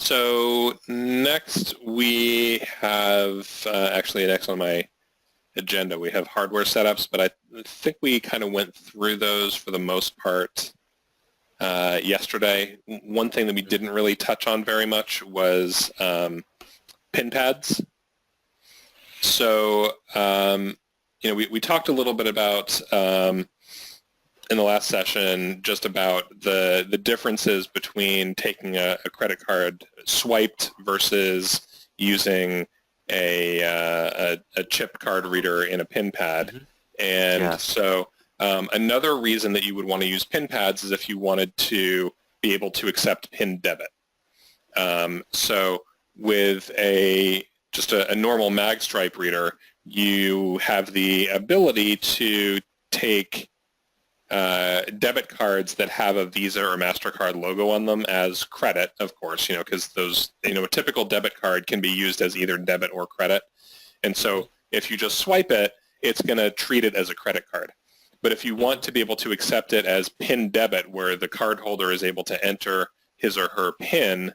So next we have, actually next on my agenda, we have hardware setups, but I think we kind of went through those for the most part yesterday. One thing that we didn't really touch on very much was pin pads. So, we talked a little bit about in the last session just about the differences between taking a credit card swiped versus using a chip card reader in a pin pad. Mm-hmm. And Yes. so another reason that you would want to use pin pads is if you wanted to be able to accept PIN debit. So with just a normal mag stripe reader, you have the ability to take debit cards that have a Visa or MasterCard logo on them as credit, of course, because those, a typical debit card can be used as either debit or credit. And so if you just swipe it, it's going to treat it as a credit card. But if you want to be able to accept it as PIN debit, where the cardholder is able to enter his or her PIN,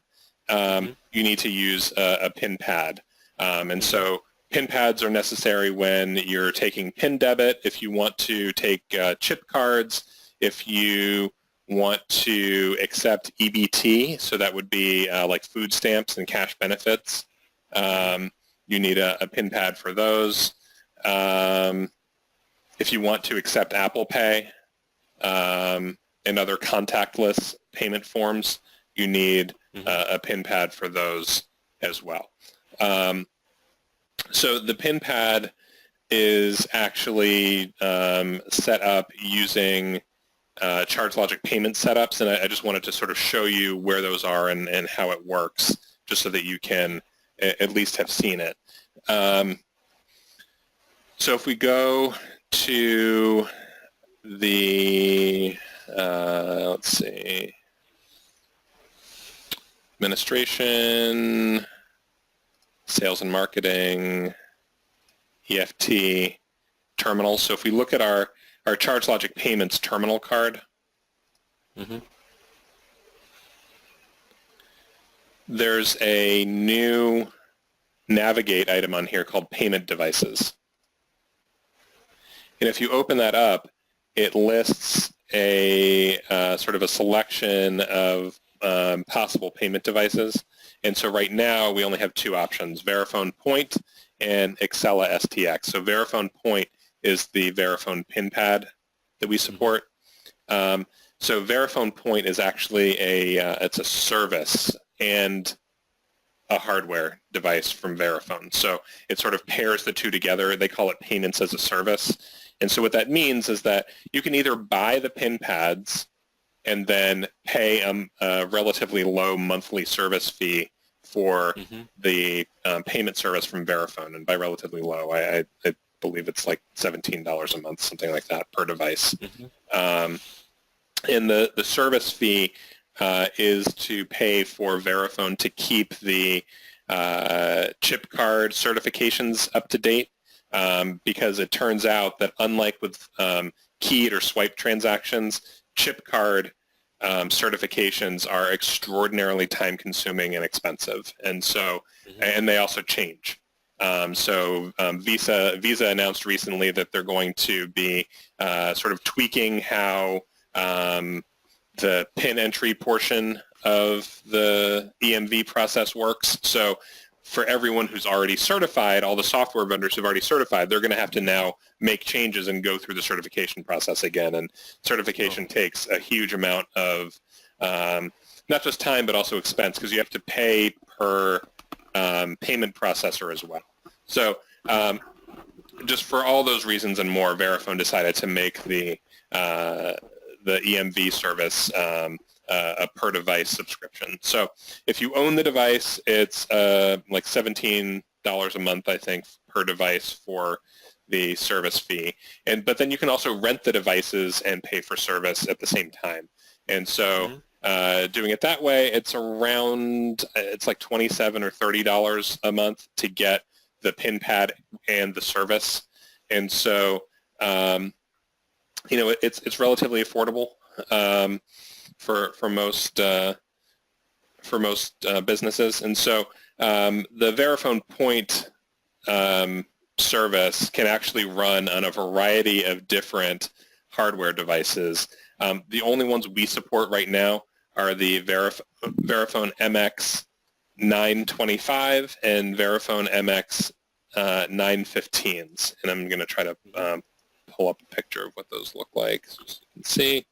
you need to use a PIN pad. And so PIN pads are necessary when you're taking PIN debit, if you want to take chip cards, if you want to accept EBT, so that would be like food stamps and cash benefits. You need a PIN pad for those. If you want to accept Apple Pay and other contactless payment forms, you need a PIN pad for those as well. So the PIN pad is actually set up using ChargeLogic payment setups, and I just wanted to sort of show you where those are and how it works, just so that you can at least have seen it. So if we go to the, let's see, administration, sales and marketing, EFT, terminal. So if we look at our ChargeLogic Payments terminal card, there's a new Navigate item on here called Payment Devices. And if you open that up, it lists a sort of a selection of possible payment devices. And so right now we only have two options, Verifone Point and Accela STX. So Verifone Point is the Verifone pin pad that we support. So Verifone Point is actually it's a service and a hardware device from Verifone. So it sort of pairs the two together. They call it payments as a service. And so what that means is that you can either buy the pin pads and then pay a relatively low monthly service fee for the payment service from Verifone. And by relatively low, I believe it's like $17 a month, something like that, per device. And the service fee is to pay for Verifone to keep the chip card certifications up to date, because it turns out that unlike with keyed or swipe transactions, chip card certifications are extraordinarily time-consuming and expensive, and so and they also change. Visa announced recently that they're going to be sort of tweaking how the PIN entry portion of the EMV process works. So for everyone who's already certified, all the software vendors who've already certified, they're going to have to now make changes and go through the certification process again. And certification takes a huge amount of not just time, but also expense, because you have to pay per payment processor as well. So just for all those reasons and more, Verifone decided to make the EMV service a per-device subscription. So if you own the device, it's like $17 a month, I think, per device for the service fee. But then you can also rent the devices and pay for service at the same time. And so doing it that way, it's like $27 or $30 a month to get the pin pad and the service. And so it's relatively affordable for most for most businesses. And so the Verifone Point service can actually run on a variety of different hardware devices. The only ones we support right now are the Verifone MX 925 and Verifone MX 915s. And I'm going to try to pull up a picture of what those look like so you can see.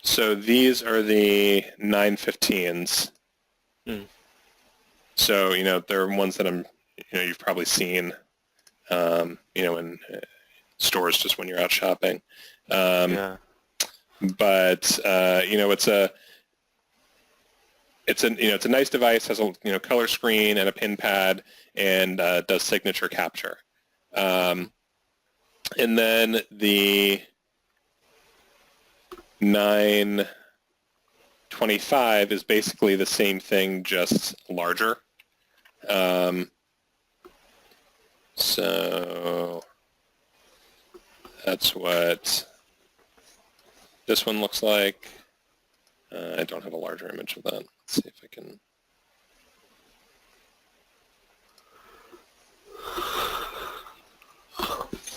So these are the 915s. So, they're ones that you've probably seen, in stores just when you're out shopping. But, it's a nice device, has a, color screen and a pin pad, and does signature capture. And then the 925 is basically the same thing, just larger. So that's what this one looks like. I don't have a larger image of that. Let's see if I can.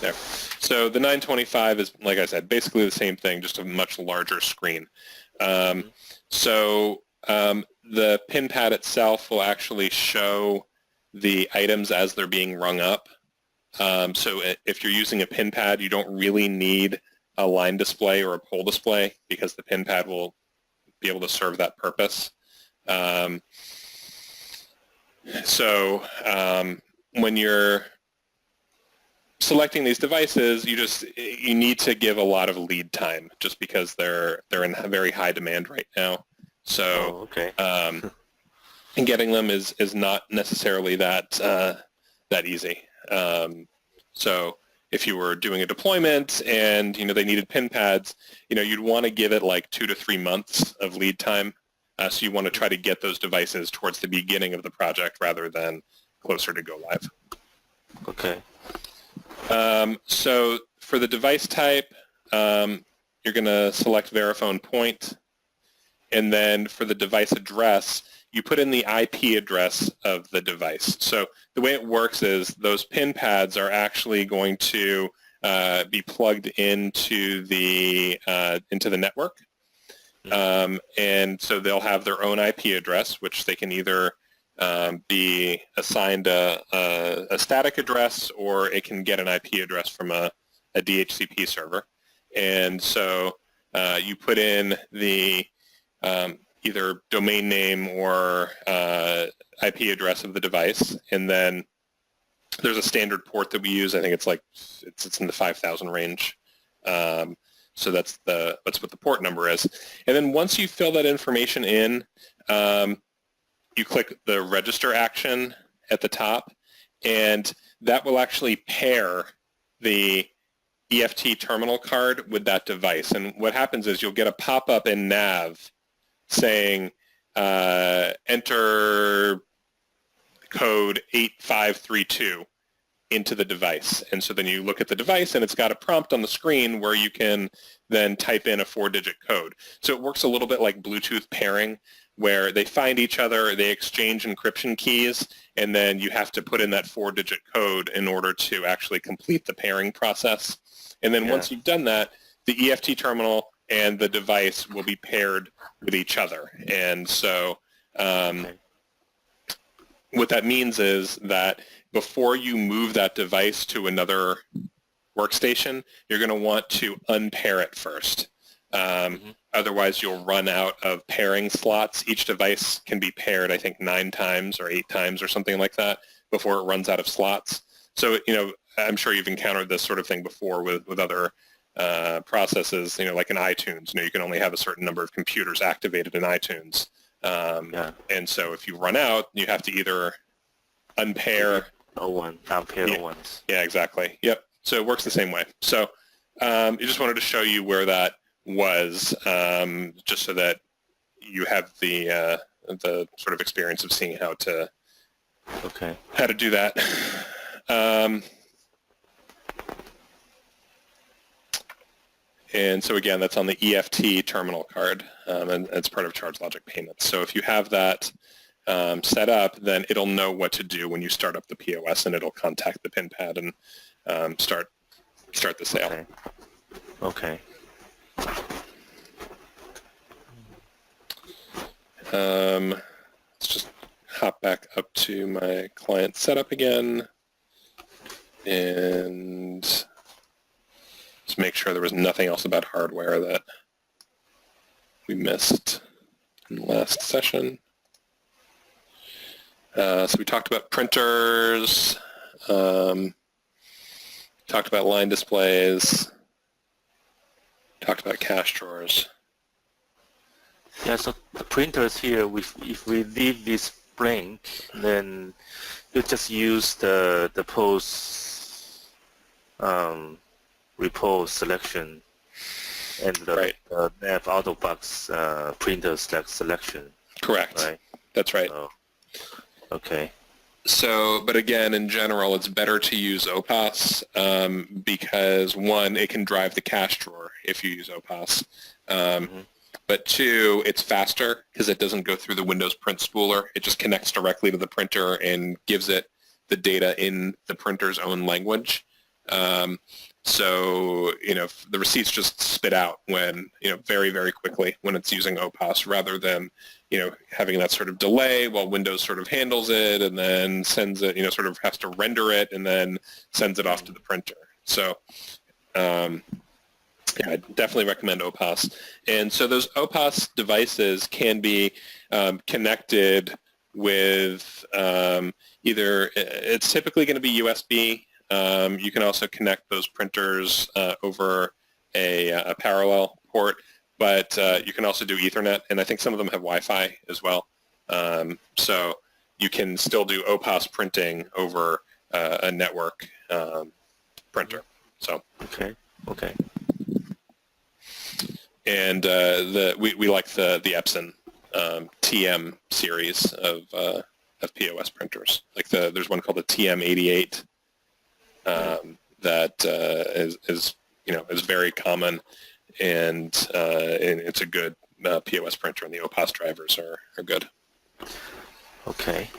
There. So the 925 is, like I said, basically the same thing, just a much larger screen. So the pin pad itself will actually show the items as they're being rung up. So if you're using a pin pad, you don't really need a line display or a pole display because the pin pad will be able to serve that purpose. When you're selecting these devices, you need to give a lot of lead time just because they're in very high demand right now. So and getting them is not necessarily that easy. So if you were doing a deployment and they needed pin pads, you'd want to give it like 2 to 3 months of lead time. So you want to try to get those devices towards the beginning of the project rather than closer to go live. Okay. So for the device type, you're going to select Verifone Point, and then for the device address, you put in the IP address of the device. So the way it works is those pin pads are actually going to be plugged into the network, and so they'll have their own IP address, which they can either be assigned a static address, or it can get an IP address from a DHCP server. And so you put in the either domain name or IP address of the device, and then there's a standard port that we use. I think it's in the 5,000 range. So that's what the port number is. And then once you fill that information in, you click the register action at the top, and that will actually pair the EFT terminal card with that device. And what happens is you'll get a pop-up in Nav saying enter code 8532 into the device. And so then you look at the device, and it's got a prompt on the screen where you can then type in a 4-digit code. So it works a little bit like Bluetooth pairing, where they find each other, they exchange encryption keys, and then you have to put in that 4-digit code in order to actually complete the pairing process. And then once you've done that, the EFT terminal and the device will be paired with each other. And so what that means is that before you move that device to another workstation, you're going to want to unpair it first. Otherwise, you'll run out of pairing slots. Each device can be paired, I think, 9 times or 8 times or something like that before it runs out of slots. So, I'm sure you've encountered this sort of thing before with other processes, like in iTunes. You can only have a certain number of computers activated in iTunes. And so if you run out, you have to either unpair. Unpair the ones. Yeah, exactly. Yep. So it works the same way. So I just wanted to show you where that was, just so that you have the sort of experience of seeing how to do that. And so again, that's on the EFT terminal card, and it's part of ChargeLogic payments. So if you have that set up, then it'll know what to do when you start up the POS, and it'll contact the PIN pad and start the sale. Okay. Let's just hop back up to my client setup again, and just make sure there was nothing else about hardware that we missed in the last session. So we talked about printers, talked about line displays, talked about cash drawers. Yeah, so the printers here, if we leave this blank, then you just use the post repose selection and the nav out of box printer selection. Correct. Right. That's right. Oh, okay. So, but again, in general, it's better to use OPAS because one, it can drive the cash drawer if you use OPAS. But two, it's faster because it doesn't go through the Windows print spooler. It just connects directly to the printer and gives it the data in the printer's own language. So, the receipts just spit out when, very, very quickly when it's using OPAS rather than, having that sort of delay while Windows sort of handles it and then sends it, sort of has to render it and then sends it off to the printer. So, yeah, I definitely recommend OPAS. And so those OPAS devices can be connected with either, it's typically going to be USB. You can also connect those printers over a parallel port, but you can also do Ethernet, and I think some of them have Wi-Fi as well. So you can still do OPAS printing over a network printer. So Okay. And we like the Epson TM series of POS printers. Like there's one called the TM88 that is very common, and it's a good POS printer, and the OPAS drivers are good. Okay.